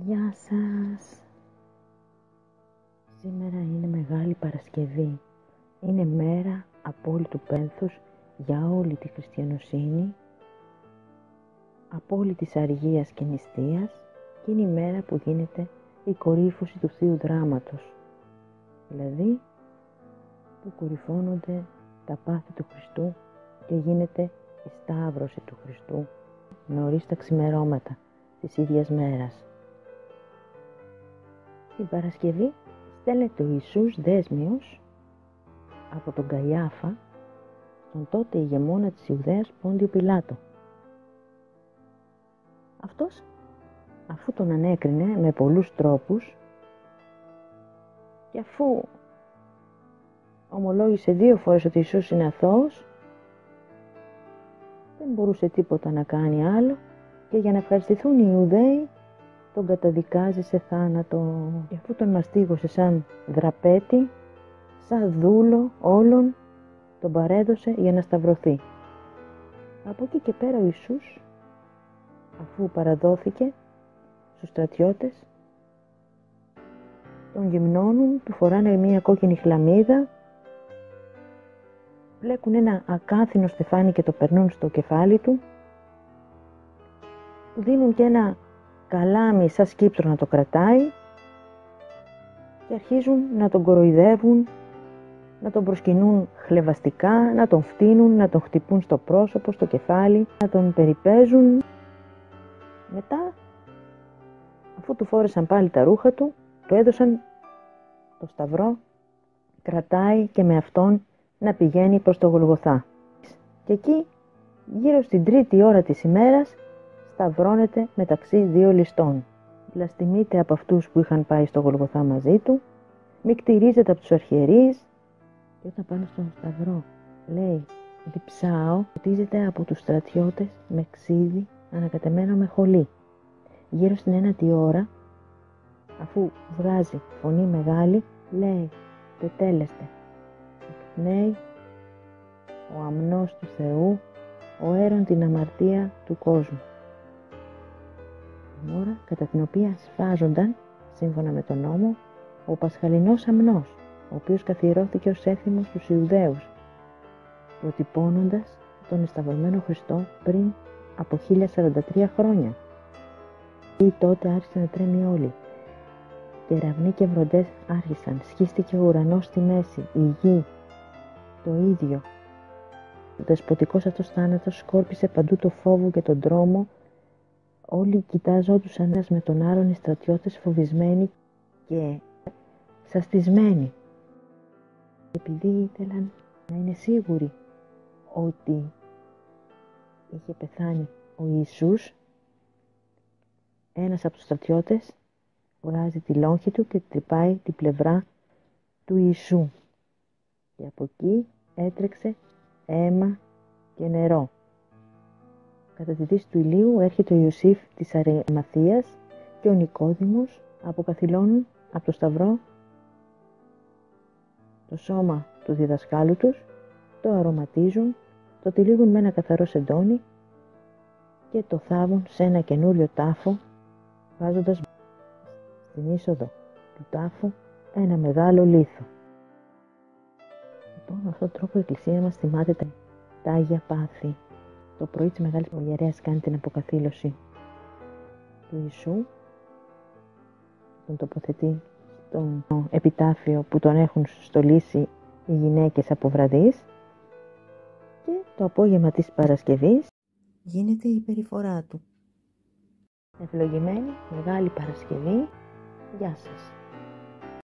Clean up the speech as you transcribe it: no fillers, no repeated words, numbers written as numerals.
Γεια σας! Σήμερα είναι Μεγάλη Παρασκευή. Είναι μέρα απόλυτου πένθους για όλη τη χριστιανοσύνη, απόλυτης αργίας και νηστείας, και είναι η μέρα που γίνεται η κορύφωση του Θείου Δράματος, δηλαδή που κορυφώνονται τα πάθη του Χριστού και γίνεται η Σταύρωση του Χριστού νωρίς τα ξημερώματα της ίδιας μέρας. Την Παρασκευή στέλνεται ο Ιησούς δέσμιος από τον Καϊάφα στον τότε ηγεμόνα της Ιουδαίας Πόντιο Πιλάτο. Αυτός, αφού τον ανέκρινε με πολλούς τρόπους και αφού ομολόγησε 2 φορές ότι Ιησούς είναι αθώος, δεν μπορούσε τίποτα να κάνει άλλο και για να ευχαριστηθούν οι Ιουδαίοι τον καταδικάζει σε θάνατο. Και αφού τον μαστίγωσε σαν δραπέτη, σαν δούλο όλων, τον παρέδωσε για να σταυρωθεί. Από εκεί και πέρα ο Ιησούς, αφού παραδόθηκε στους στρατιώτες, τον γυμνώνουν, του φοράνε μια κόκκινη χλαμίδα, πλέκουν ένα ακάθινο στεφάνι και το περνούν στο κεφάλι του, του δίνουν και ένα καλάμι σαν σκύπτρο να το κρατάει και αρχίζουν να τον κοροϊδεύουν, να τον προσκυνούν χλευαστικά, να τον φτύνουν, να τον χτυπούν στο πρόσωπο, στο κεφάλι, να τον περιπέζουν. Μετά, αφού του φόρεσαν πάλι τα ρούχα του, του έδωσαν το σταυρό, κρατάει και με αυτόν να πηγαίνει προς το Γολγοθά. Και εκεί, γύρω στην 3η ώρα της ημέρας, σταυρώνεται μεταξύ 2 ληστών. Βλαστημείται από αυτούς που είχαν πάει στο Γολγοθά μαζί του, μικτηρίζεται από τους αρχιερείς και όταν πάνω στον σταυρό λέει «Διψάω», ποτίζεται από τους στρατιώτες με ξύδι ανακατεμένο με χολή. Γύρω στην 1η ώρα, αφού βγάζει φωνή μεγάλη, λέει «Τετέλεστε». Εκπνέει ο αμνός του Θεού, ο έρων την αμαρτία του κόσμου. Την ώρα κατά την οποία σφάζονταν, σύμφωνα με τον νόμο, ο Πασχαλινός αμνός, ο οποίος καθιερώθηκε ως έθιμος στους Ιουδαίους, προτυπώνοντας τον εσταυρωμένο Χριστό πριν από 1043 χρόνια. Ή τότε άρχισε να τρέμει όλοι. Κεραυνοί και βροντές άρχισαν, σχίστηκε ο ουρανός στη μέση, η γη, το ίδιο. Ο δεσποτικός αυτός θάνατος σκόρπισε παντού το φόβο και τον τρόμο. Όλοι κοιτάζοντουσαν ένας με τον άλλον, οι στρατιώτες φοβισμένοι και σαστισμένοι. Επειδή ήθελαν να είναι σίγουροι ότι είχε πεθάνει ο Ιησούς, ένας από τους στρατιώτες βγάζει τη λόγχη του και τρυπάει την πλευρά του Ιησού. Και από εκεί έτρεξε αίμα και νερό. Κατά τη δύση του ηλίου έρχεται ο Ιωσήφ της Αρεμαθίας και ο Νικόδημος, αποκαθιλώνουν από το σταυρό το σώμα του διδασκάλου τους, το αρωματίζουν, το τυλίγουν με ένα καθαρό σεντόνι και το θάβουν σε ένα καινούριο τάφο, βάζοντας στην είσοδο του τάφου ένα μεγάλο λίθο. Λοιπόν, με αυτόν τον τρόπο η Εκκλησία μας θυμάται τα Άγια Πάθη. Το πρωί της Μεγάλης ο ιερέας κάνει την αποκαθήλωση του Ιησού, τον τοποθετεί στο επιτάφιο που τον έχουν στολίσει οι γυναίκες από βραδείς, και το απόγευμα της Παρασκευής γίνεται η περιφορά του. Ευλογημένη Μεγάλη Παρασκευή. Γεια σας.